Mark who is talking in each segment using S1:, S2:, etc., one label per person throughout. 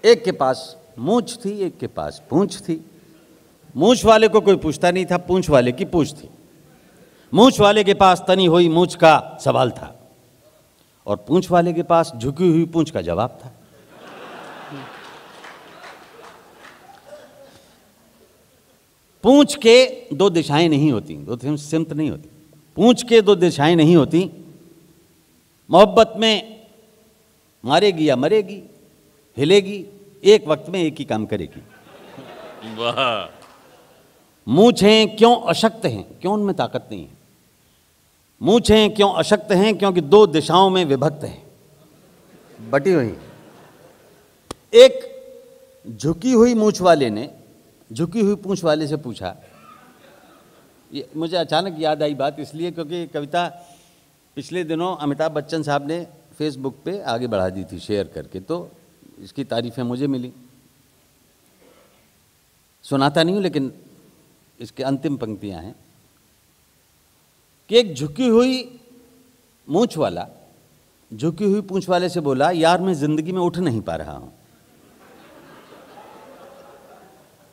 S1: एक के पास मूंछ थी, एक के पास पूंछ थी। मूंछ वाले को कोई पूछता नहीं था, पूंछ वाले की पूछ थी। मूंछ वाले के पास तनी हुई मूंछ का सवाल था और पूंछ वाले के पास झुकी हुई पूंछ का जवाब था। पूंछ के दो दिशाएं नहीं होती, दो सिमत नहीं होती। पूंछ के दो दिशाएं नहीं होती। मोहब्बत में मारेगी या मरेगी, हिलेगी, एक वक्त में एक ही काम करेगी।
S2: वाह।
S1: मूंछें क्यों अशक्त हैं? क्यों उनमें ताकत नहीं है? मूंछें क्यों अशक्त हैं? क्योंकि दो दिशाओं में विभक्त हैं, बटी हुई। एक झुकी हुई मूंछ वाले ने झुकी हुई पूंछ वाले से पूछा, ये मुझे अचानक याद आई बात इसलिए क्योंकि कविता पिछले दिनों अमिताभ बच्चन साहब ने फेसबुक पे आगे बढ़ा दी थी शेयर करके, तो इसकी तारीफें मुझे मिली। सुनाता नहीं हूँ लेकिन इसके अंतिम पंक्तियां हैं कि एक झुकी हुई मूंछ वाला झुकी हुई पूंछ वाले से बोला, यार मैं जिंदगी में उठ नहीं पा रहा हूं।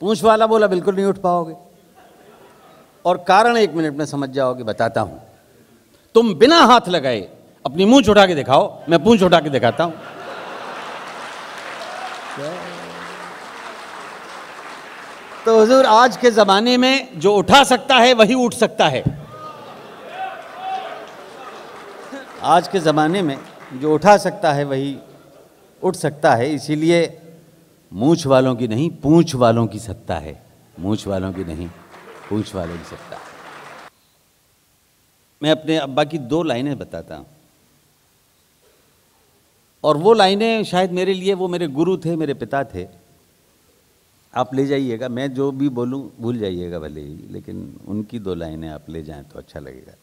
S1: पूंछ वाला बोला, बिल्कुल नहीं उठ पाओगे, और कारण 1 मिनट में समझ जाओगे, बताता हूं। तुम बिना हाथ लगाए अपनी मूंछ उठा के दिखाओ, मैं पूंछ उठा के दिखाता हूं। तो हुजूर, आज के जमाने में जो उठा सकता है वही उठ सकता है। आज के जमाने में जो उठा सकता है वही उठ सकता है। इसीलिए मूंछ वालों की नहीं, पूंछ वालों की सत्ता है। मूंछ वालों की नहीं, पूंछ वालों की सत्ता है। मैं अपने अब्बा की 2 लाइनें बताता हूं, और वो लाइनें शायद मेरे लिए, वो मेरे गुरु थे, मेरे पिता थे। आप ले जाइएगा, मैं जो भी बोलूं भूल जाइएगा भले ही, लेकिन उनकी 2 लाइनें आप ले जाएं तो अच्छा लगेगा।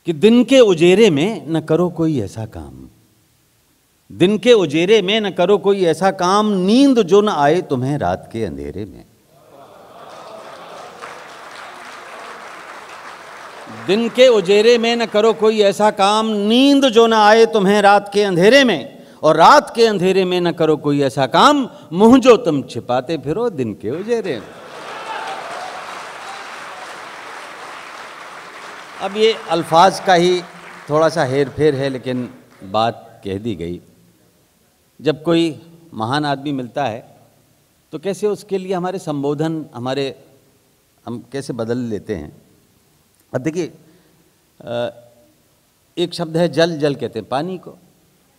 S1: कि दिन के उजेरे में न करो कोई ऐसा काम, दिन के उजेरे में न करो कोई ऐसा काम, नींद जो न आए तुम्हें रात के अंधेरे में। दिन के उजेरे में न करो कोई ऐसा काम, नींद जो न आए तुम्हें रात के अंधेरे में, और रात के अंधेरे में न करो कोई ऐसा काम, मुंह जो तुम छिपाते फिरो दिन के उजेरे में। अब ये अल्फाज का ही थोड़ा सा हेर फेर है, लेकिन बात कह दी गई। जब कोई महान आदमी मिलता है तो कैसे उसके लिए हमारे संबोधन, हम कैसे बदल लेते हैं। अब देखिए, एक शब्द है जल, जल कहते हैं पानी को,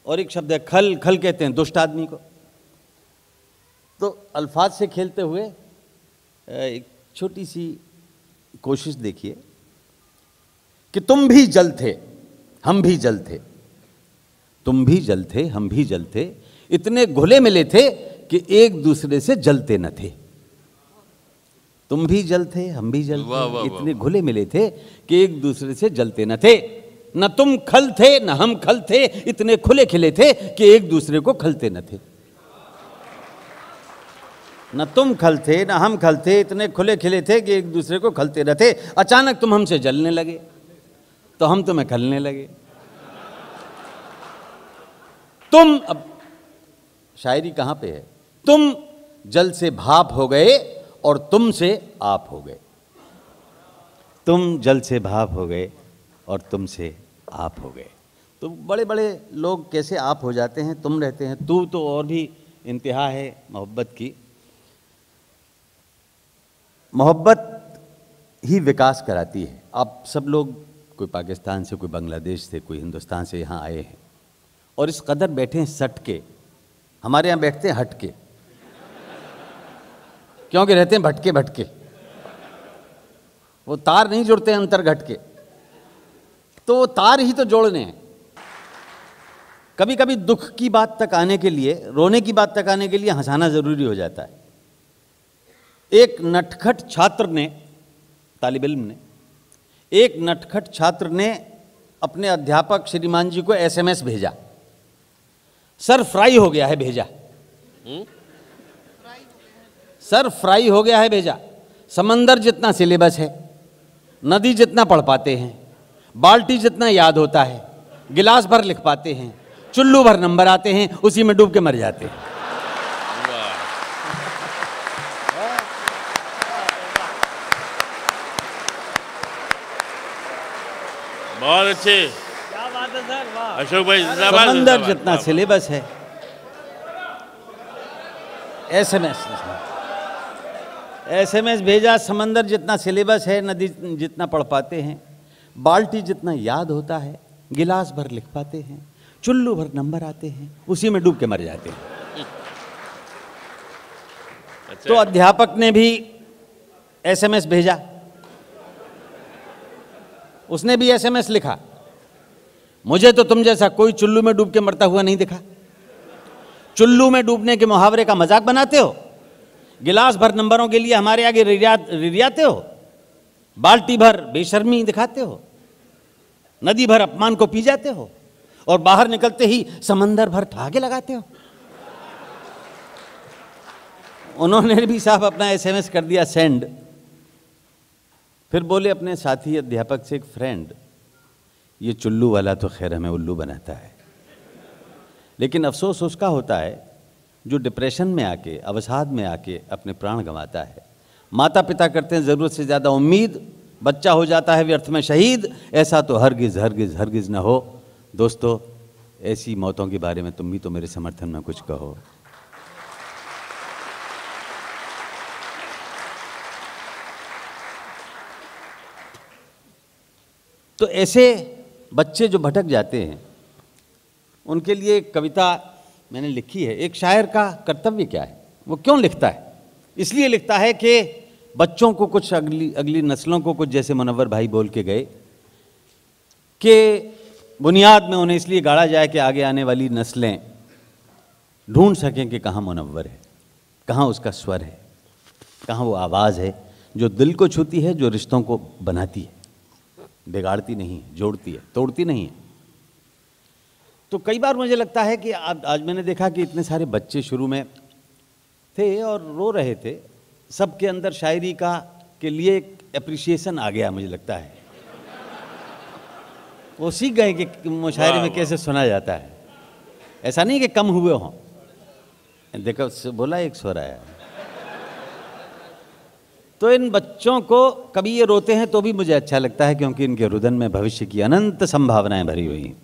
S1: और एक शब्द है खल, खल कहते हैं दुष्ट आदमी को। तो अल्फाज से खेलते हुए एक छोटी सी कोशिश देखिए कि तुम भी जल थे, हम भी जल थे, तुम भी जल थे, हम भी जल थे, इतने घुले मिले थे कि एक दूसरे से जलते न थे। तुम भी जल थे, हम भी जल थे, इतने घुले मिले थे कि एक दूसरे से जलते न थे। न तुम खल थे न हम खल थे, इतने खुले खिले थे कि एक दूसरे को खलते न थे। न तुम खल थे न हम खल थे, इतने खुले खिले थे कि एक दूसरे को खलते न थे। अचानक तुम हमसे जलने लगे तो हम तुम्हें खलने लगे। तुम, अब शायरी कहां पे है, तुम जल से भाप हो गए और तुमसे आप हो गए। तुम जल से भाप हो गए और तुमसे आप हो गए। तो बड़े बड़े लोग कैसे आप हो जाते हैं, तुम रहते हैं, तू तो और भी इंतहा है मोहब्बत की। मोहब्बत ही विकास कराती है। आप सब लोग, कोई पाकिस्तान से, कोई बांग्लादेश से, कोई हिंदुस्तान से यहाँ आए हैं और इस कदर बैठे हैं सट के। हमारे यहाँ बैठते हैं हट के, क्योंकि रहते हैं भटके भटके। वो तार नहीं जुड़ते हैं अंतर घट के, तो वो तार ही तो जोड़ने हैं। कभी कभी दुख की बात तक आने के लिए, रोने की बात तक आने के लिए हंसाना जरूरी हो जाता है। एक नटखट छात्र ने, तालिब इल्म ने, एक नटखट छात्र ने अपने अध्यापक श्रीमान जी को SMS भेजा, सर फ्राई हो गया है भेजा। सर फ्राई हो गया है भेजा। समंदर जितना सिलेबस है, नदी जितना पढ़ पाते हैं, बाल्टी जितना याद होता है, गिलास भर लिख पाते हैं, चुल्लू भर नंबर आते हैं, उसी में डूब के मर जाते हैं।
S2: वाह। बहुत अच्छे।
S3: क्या बात है सर, वाह।
S2: अशोक भाई जिंदाबाद।
S1: समंदर
S2: जिंदाबाद।
S1: जितना
S2: वाह, वाह।
S1: सिलेबस है, एसएमएस भेजा, समंदर जितना सिलेबस है, नदी जितना पढ़ पाते हैं, बाल्टी जितना याद होता है, गिलास भर लिख पाते हैं, चुल्लू भर नंबर आते हैं, उसी में डूब के मर जाते हैं।
S2: अच्छा।
S1: तो अध्यापक ने भी एसएमएस भेजा, उसने भी एसएमएस लिखा, मुझे तो तुम जैसा कोई चुल्लू में डूब के मरता हुआ नहीं दिखा। चुल्लू में डूबने के मुहावरे का मजाक बनाते हो, गिलास भर नंबरों के लिए हमारे आगे रिरियाते हो, बाल्टी भर बेशर्मी दिखाते हो, नदी भर अपमान को पी जाते हो, और बाहर निकलते ही समंदर भर ठहाके लगाते हो। उन्होंने भी साहब अपना एसएमएस कर दिया सेंड। फिर बोले अपने साथी अध्यापक से, एक फ्रेंड, ये चुल्लू वाला तो खैर हमें उल्लू बनाता है, लेकिन अफसोस उसका होता है जो डिप्रेशन में आके, अवसाद में आके अपने प्राण गंवाता है। माता पिता करते हैं ज़रूरत से ज़्यादा उम्मीद, बच्चा हो जाता है व्यर्थ में शहीद। ऐसा तो हरगिज़ हरगिज़ हरगिज़ न हो। दोस्तों, ऐसी मौतों के बारे में तुम भी तो मेरे समर्थन में कुछ कहो। तो ऐसे बच्चे जो भटक जाते हैं, उनके लिए एक कविता मैंने लिखी है। एक शायर का कर्तव्य क्या है, वो क्यों लिखता है? इसलिए लिखता है कि बच्चों को कुछ, अगली नस्लों को कुछ, जैसे मुनव्वर भाई बोल के गए, कि बुनियाद में उन्हें इसलिए गाड़ा जाए कि आगे आने वाली नस्लें ढूंढ सकें कि कहाँ मुनव्वर है, कहाँ उसका स्वर है, कहाँ वो आवाज़ है जो दिल को छूती है, जो रिश्तों को बनाती है, बिगाड़ती नहीं, जोड़ती है, तोड़ती नहीं है। तो कई बार मुझे लगता है कि आज मैंने देखा कि इतने सारे बच्चे शुरू में थे और रो रहे थे, सबके अंदर शायरी का के लिए एक एप्रिसिएशन आ गया, मुझे लगता है वो सीख गए कि मुशायरे में कैसे सुना जाता है। ऐसा नहीं कि कम हुए हों, देखो बोला एक स्वर आया। तो इन बच्चों को कभी ये रोते हैं तो भी मुझे अच्छा लगता है, क्योंकि इनके रुदन में भविष्य की अनंत संभावनाएं भरी हुई हैं।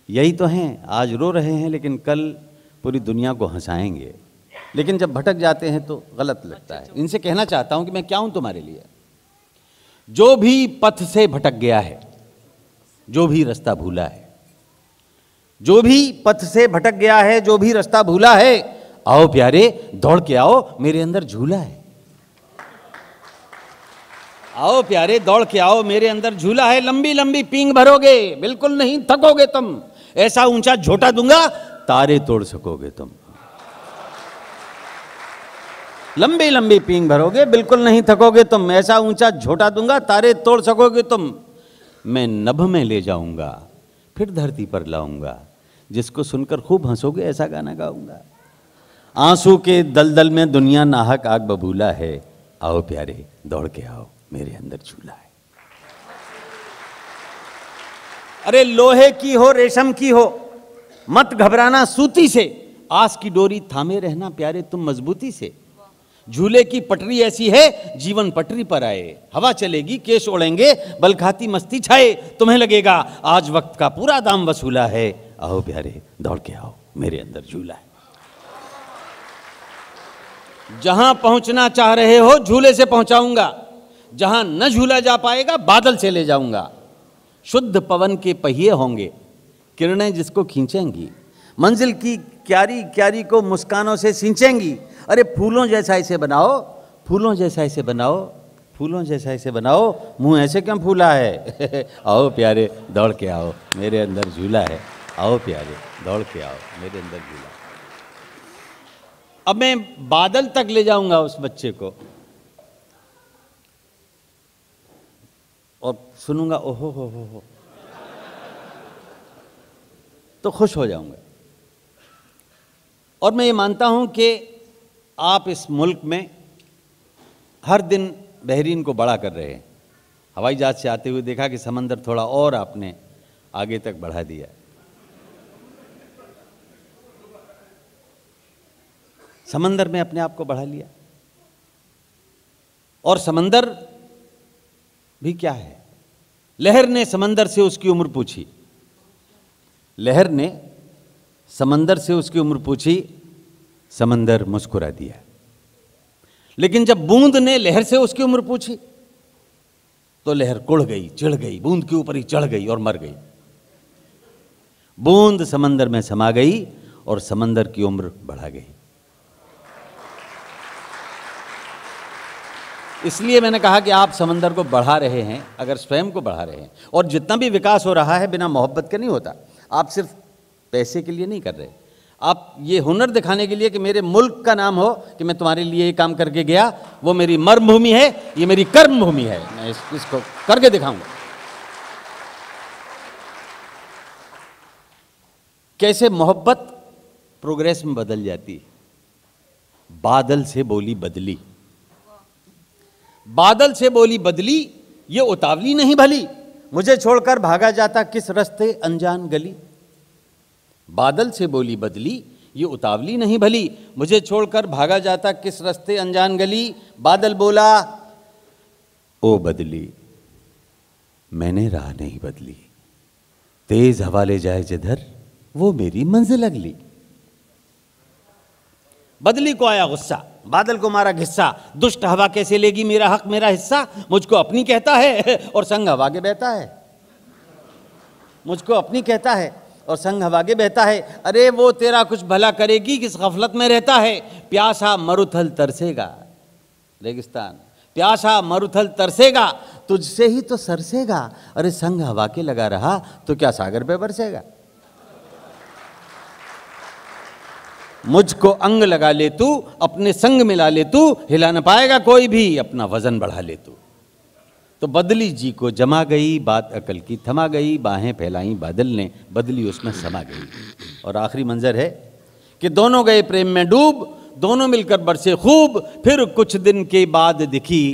S1: यही तो हैं, आज रो रहे हैं लेकिन कल पूरी दुनिया को हंसाएंगे। लेकिन जब भटक जाते हैं तो गलत लगता है। इनसे कहना चाहता हूं कि मैं क्या हूं तुम्हारे लिए। जो भी पथ से भटक गया है, जो भी रास्ता भूला है, जो भी पथ से भटक गया है, जो भी रास्ता भूला है, आओ प्यारे दौड़ के आओ, मेरे अंदर झूला है। आओ प्यारे दौड़ के आओ, मेरे अंदर झूला है। लंबी लंबी पींग भरोगे, बिल्कुल नहीं थकोगे तुम। ऐसा ऊंचा झोटा दूंगा, तारे तोड़ सकोगे तुम। लंबी लंबी पींग भरोगे, बिल्कुल नहीं थकोगे तुम। ऐसा ऊंचा झोटा दूंगा, तारे तोड़ सकोगे तुम। मैं नभ में ले जाऊंगा, फिर धरती पर लाऊंगा। जिसको सुनकर खूब हंसोगे, ऐसा गाना गाऊंगा। आंसू के दलदल में दुनिया नाहक आग बबूला है। आओ प्यारे दौड़ के आओ, मेरे अंदर झूला है। अरे लोहे की हो रेशम की हो, मत घबराना सूती से। आस की डोरी थामे रहना प्यारे तुम मजबूती से। झूले की पटरी ऐसी है, जीवन पटरी पर आए। हवा चलेगी, केश उड़ेंगे, बल खाती मस्ती छाए। तुम्हें लगेगा आज वक्त का पूरा दाम वसूला है। आओ प्यारे दौड़ के आओ, मेरे अंदर झूला है। जहां पहुंचना चाह रहे हो, झूले से पहुंचाऊंगा। जहां न झूला जा पाएगा, बादल से ले जाऊंगा। शुद्ध पवन के पहिए होंगे, किरणें जिसको खींचेंगी। मंजिल की क्यारी क्यारी को मुस्कानों से सींचेंगी। अरे फूलों जैसा इसे बनाओ, फूलों जैसा इसे बनाओ, फूलों जैसा इसे बनाओ। मुंह ऐसे क्यों फूला है? आओ प्यारे दौड़ के आओ, मेरे अंदर झूला है। आओ प्यारे दौड़ के आओ, मेरे अंदर झूला है। अब मैं बादल तक ले जाऊंगा उस बच्चे को और सुनूंगा ओहो हो, तो खुश हो जाऊंगा। और मैं ये मानता हूं कि आप इस मुल्क में हर दिन बहरीन को बड़ा कर रहे हैं। हवाई जहाज से आते हुए देखा कि समंदर थोड़ा और आपने आगे तक बढ़ा दिया। समंदर में अपने आप को बढ़ा लिया। और समंदर भी क्या है, लहर ने समंदर से उसकी उम्र पूछी, लहर ने समंदर से उसकी उम्र पूछी, समंदर मुस्कुरा दिया। लेकिन जब बूंद ने लहर से उसकी उम्र पूछी तो लहर कुढ़ गई, चिढ़ गई, बूंद के ऊपर ही चढ़ गई और मर गई। बूंद समंदर में समा गई और समंदर की उम्र बढ़ा गई। इसलिए मैंने कहा कि आप समंदर को बढ़ा रहे हैं, अगर स्वयं को बढ़ा रहे हैं, और जितना भी विकास हो रहा है बिना मोहब्बत के नहीं होता। आप सिर्फ पैसे के लिए नहीं कर रहे, आप ये हुनर दिखाने के लिए कि मेरे मुल्क का नाम हो कि मैं तुम्हारे लिए ये काम करके गया, वो मेरी मर्म भूमि है, ये मेरी कर्म भूमि है, मैं इसको करके दिखाऊंगा। कैसे मोहब्बत प्रोग्रेस में बदल जाती है। बादल से बोली बदली, बादल से बोली बदली, ये उतावली नहीं भली, मुझे छोड़कर भागा जाता किस रास्ते अनजान गली। बादल से बोली बदली, ये उतावली नहीं भली, मुझे छोड़कर भागा जाता किस रास्ते अनजान गली। बादल बोला, ओ बदली मैंने राह नहीं बदली, तेज हवा ले जाए जिधर वो मेरी मंजिल अगली। बदली को आया गुस्सा, बादल को मारा घिस्सा, दुष्ट हवा कैसे लेगी मेरा हक मेरा हिस्सा। मुझको अपनी कहता है और संग हवा के बहता है, मुझको अपनी कहता है और संग हवा के बहता है। अरे वो तेरा कुछ भला करेगी किस गफलत में रहता है। प्यासा मरुथल तरसेगा, रेगिस्तान प्यासा मरुथल तरसेगा, तुझसे ही तो सरसेगा। अरे संग हवा के लगा रहा तो क्या सागर पे बरसेगा। मुझको अंग लगा ले तू, अपने संग मिला ले तू, हिला न पाएगा कोई भी, अपना वजन बढ़ा ले तू। तो बदली जी को जमा गई, बात अकल की थमा गई, बाहें फैलाई बादल ने, बदली उसमें समा गई। और आखिरी मंजर है कि दोनों गए प्रेम में डूब, दोनों मिलकर बरसे खूब, फिर कुछ दिन के बाद दिखी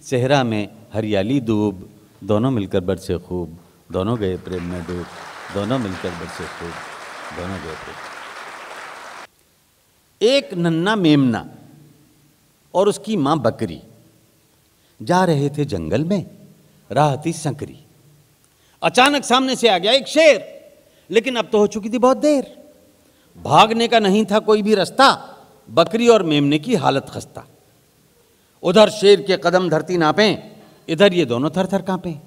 S1: सेहरा में हरियाली दूब। दोनों मिलकर बरसे खूब, दोनों गए प्रेम में डूब, दोनों मिलकर बरसे खूब, दोनों गए प्रेम। एक नन्ना मेमना और उसकी मां बकरी जा रहे थे जंगल में, राह थी संकरी। अचानक सामने से आ गया एक शेर, लेकिन अब तो हो चुकी थी बहुत देर। भागने का नहीं था कोई भी रास्ता, बकरी और मेमने की हालत खस्ता। उधर शेर के कदम धरती नापें, इधर ये दोनों थर थर कांपें।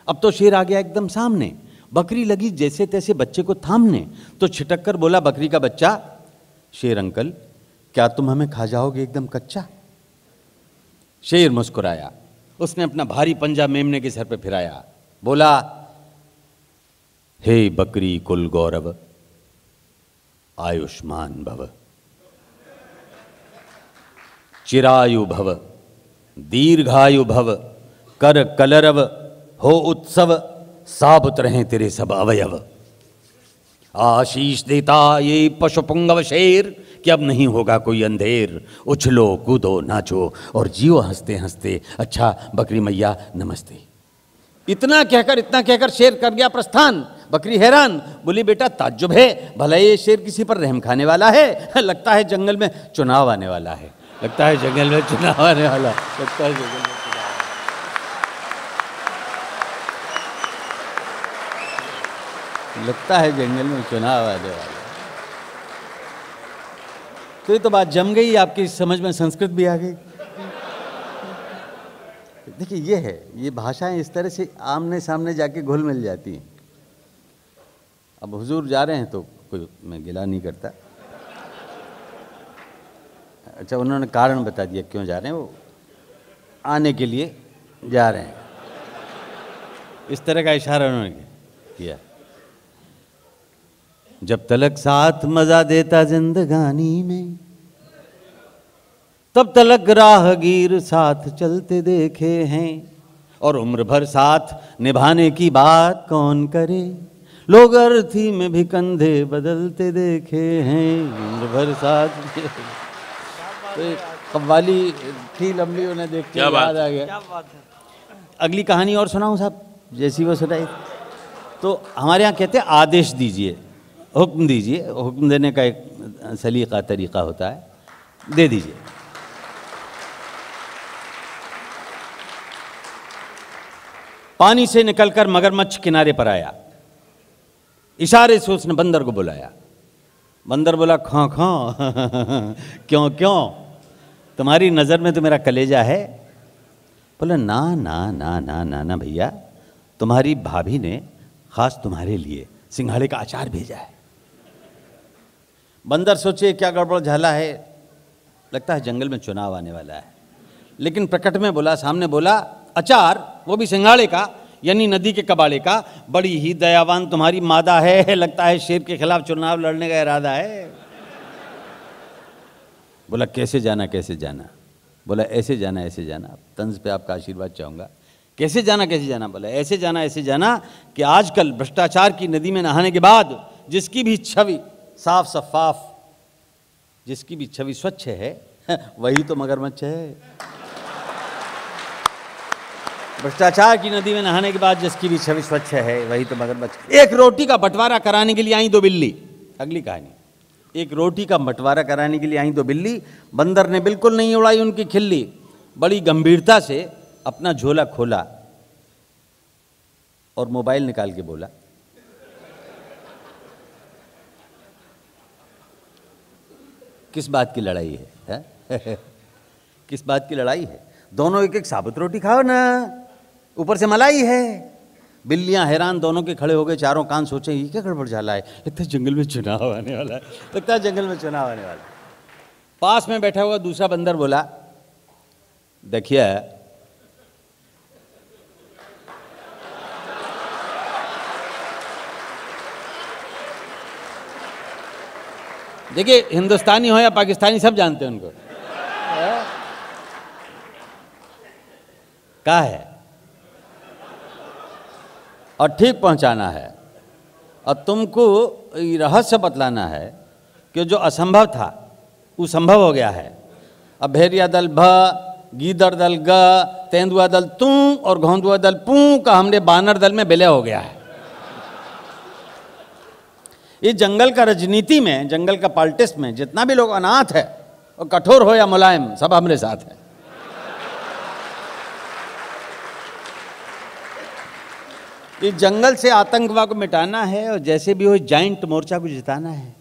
S1: अब तो शेर आ गया एकदम सामने, बकरी लगी जैसे तैसे बच्चे को थामने। तो छिटक कर बोला बकरी का बच्चा, शेर अंकल क्या तुम हमें खा जाओगे एकदम कच्चा। शेर मुस्कुराया, उसने अपना भारी पंजा मेमने के सर पे फिराया, बोला हे बकरी कुल गौरव आयुष्मान भव, चिरायु भव दीर्घायु भव, कर कलरव हो उत्सव, साबुत रहें तेरे सब अवयव। आशीष देता ये पशुपुंगव शेर कि अब नहीं होगा कोई अंधेर। उछलो कूदो नाचो और जियो हंसते हंसते, अच्छा बकरी मैया नमस्ते। इतना कहकर शेर कर गया प्रस्थान। बकरी हैरान, बोली बेटा ताज्जुब है, भला ये शेर किसी पर रहम खाने वाला है। लगता है जंगल में चुनाव आने वाला है, लगता है जंगल में चुनाव आने वाला, लगता है जंगल में लगता है जंगल में चुनाव आने वाला। तो ये तो बात जम गई, आपकी समझ में संस्कृत भी आ गई। देखिए ये है, ये भाषाएं इस तरह से आमने सामने जाके घुल मिल जाती हैं। अब हुजूर जा रहे हैं तो कोई मैं गिला नहीं करता। अच्छा उन्होंने कारण बता दिया क्यों जा रहे हैं, वो आने के लिए जा रहे हैं, इस तरह का इशारा उन्होंने किया। जब तलक साथ मजा देता जिंदगानी में, तब तलक राहगीर साथ चलते देखे हैं। और उम्र भर साथ निभाने की बात कौन करे, लोग अर्थी में भी कंधे बदलते देखे हैं। उम्र भर साथ तो कव्वाली थी लंबी, उन्हें देख के याद आ गया। अगली कहानी और सुनाऊं साहब, जैसी वो सुनाई। तो हमारे यहाँ कहते हैं आदेश दीजिए, हुक्म दीजिए। हुक्म देने का एक सलीका तरीका होता है। दे दीजिए। पानी से निकलकर मगरमच्छ किनारे पर आया। इशारे से उसने बंदर को बुलाया। बंदर बोला खौं खौं क्यों क्यों, तुम्हारी नज़र में तो मेरा कलेजा है। बोला ना ना ना ना ना ना भैया, तुम्हारी भाभी ने खास तुम्हारे लिए सिंघाड़े का अचार भेजा है। बंदर सोचे क्या गड़बड़ झाला है, लगता है जंगल में चुनाव आने वाला है। लेकिन प्रकट में बोला, सामने बोला, अचार वो भी सिंघाड़े का, यानी नदी के कबाड़े का। बड़ी ही दयावान तुम्हारी मादा है, लगता है शेर के खिलाफ चुनाव लड़ने का इरादा है। बोला कैसे जाना कैसे जाना? बोला ऐसे जाना ऐसे जाना, तंज पे आपका आशीर्वाद चाहूँगा। कैसे जाना कैसे जाना? बोला ऐसे जाना कि आजकल भ्रष्टाचार की नदी में नहाने के बाद जिसकी भी छवि साफ शफाफ, जिसकी भी छवि स्वच्छ है, वही तो मगरमच्छ है। भ्रष्टाचार की नदी में नहाने के बाद जिसकी भी छवि स्वच्छ है, वही तो मगरमच्छ। एक रोटी का बंटवारा कराने के लिए आई दो बिल्ली। अगली कहानी, एक रोटी का बंटवारा कराने के लिए आई दो बिल्ली। बंदर ने बिल्कुल नहीं उड़ाई उनकी खिल्ली, बड़ी गंभीरता से अपना झोला खोला और मोबाइल निकाल के बोला, किस बात की लड़ाई है? किस बात की लड़ाई है? दोनों एक एक साबुत रोटी खाओ ना, ऊपर से मलाई है। बिल्लियां हैरान, दोनों के खड़े हो गए, चारों कान सोचे ये क्या गड़बड़ झाला है, लगता है जंगल में चुनाव आने वाला है, लगता है जंगल में चुनाव आने वाला है। पास में बैठा हुआ दूसरा बंदर बोला, देखिए देखिए, हिंदुस्तानी हो या पाकिस्तानी सब जानते हैं उनको, क्या है और ठीक पहुंचाना है। और तुमको रहस्य बतलाना है कि जो असंभव था वो संभव हो गया है। अब भेड़िया दल भ, गीदड़ दल ग, तेंदुआ दल तू और घोंदुआ दल पू का हमने बानर दल में विलय हो गया है। इस जंगल का राजनीति में, जंगल का पॉलिटिक्स में जितना भी लोग अनाथ है, और कठोर हो या मुलायम, सब हमारे साथ है। इस जंगल से आतंकवाद को मिटाना है और जैसे भी हो जाइंट मोर्चा को जिताना है।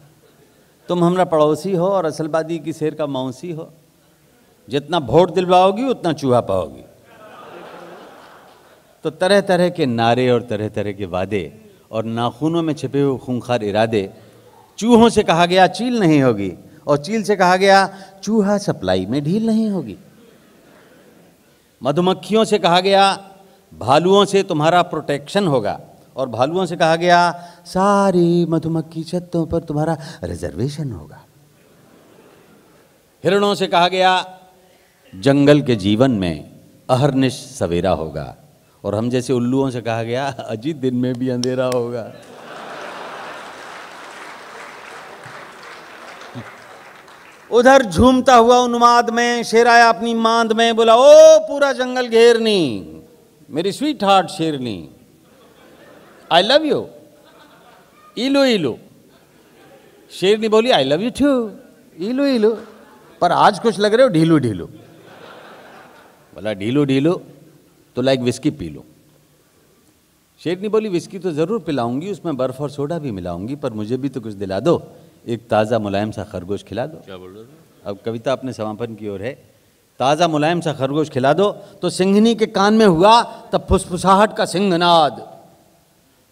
S1: तुम हमारा पड़ोसी हो और असलबादी की शेर का मौसी हो। जितना वोट दिलवाओगी उतना चूहा पाओगी। तो तरह तरह के नारे और तरह तरह के वादे और नाखूनों में छिपे हुए खूंखार इरादे। चूहों से कहा गया चील नहीं होगी, और चील से कहा गया चूहा सप्लाई में ढील नहीं होगी। मधुमक्खियों से कहा गया भालुओं से तुम्हारा प्रोटेक्शन होगा, और भालुओं से कहा गया सारी मधुमक्खी छत्तों पर तुम्हारा रिजर्वेशन होगा। हिरणों से कहा गया जंगल के जीवन में अहर्निश सवेरा होगा, और हम जैसे उल्लुओं से कहा गया अजी दिन में भी अंधेरा होगा। उधर झूमता हुआ उन्माद में शेर आया अपनी मांद में, बोला ओ पूरा जंगल घेरनी, मेरी स्वीट हार्ट शेरनी, आई लव यू, इलो इलो। शेरनी बोली आई लव यू टू, इलो इलो, पर आज कुछ लग रहे हो ढीलू ढीलू। बोला ढीलू ढीलू तो लाइक विस्की पी लो। शेरनी बोली विस्की तो ज़रूर पिलाऊंगी, उसमें बर्फ़ और सोडा भी मिलाऊंगी, पर मुझे भी तो कुछ दिला दो, एक ताज़ा मुलायम सा खरगोश खिला दो।
S2: क्या बोल रहे थे?
S1: अब कविता अपने समापन की ओर है। ताज़ा मुलायम सा खरगोश खिला दो। तो सिंघनी के कान में हुआ तब फुसफुसाहट का सिंहनाद,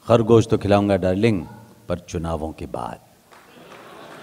S1: खरगोश तो खिलाऊंगा डार्लिंग पर चुनावों के बाद।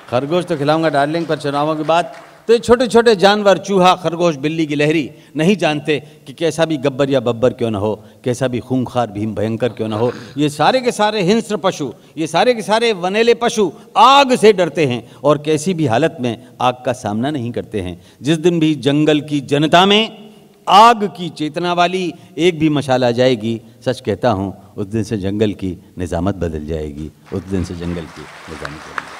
S1: खरगोश तो खिलाऊंगा डार्लिंग पर चुनावों के बाद। तो ये छोटे छोटे जानवर, चूहा, खरगोश, बिल्ली, गिलहरी नहीं जानते कि कैसा भी गब्बर या बब्बर क्यों न हो, कैसा भी खूंखार भीम भयंकर क्यों न हो, ये सारे के सारे हिंस्र पशु, ये सारे के सारे वनेले पशु आग से डरते हैं और कैसी भी हालत में आग का सामना नहीं करते हैं। जिस दिन भी जंगल की जनता में आग की चेतना वाली एक भी मशाल आ जाएगी, सच कहता हूँ उस दिन से जंगल की निज़ामत बदल जाएगी, उस दिन से जंगल की निज़ामत बदल जाएगी।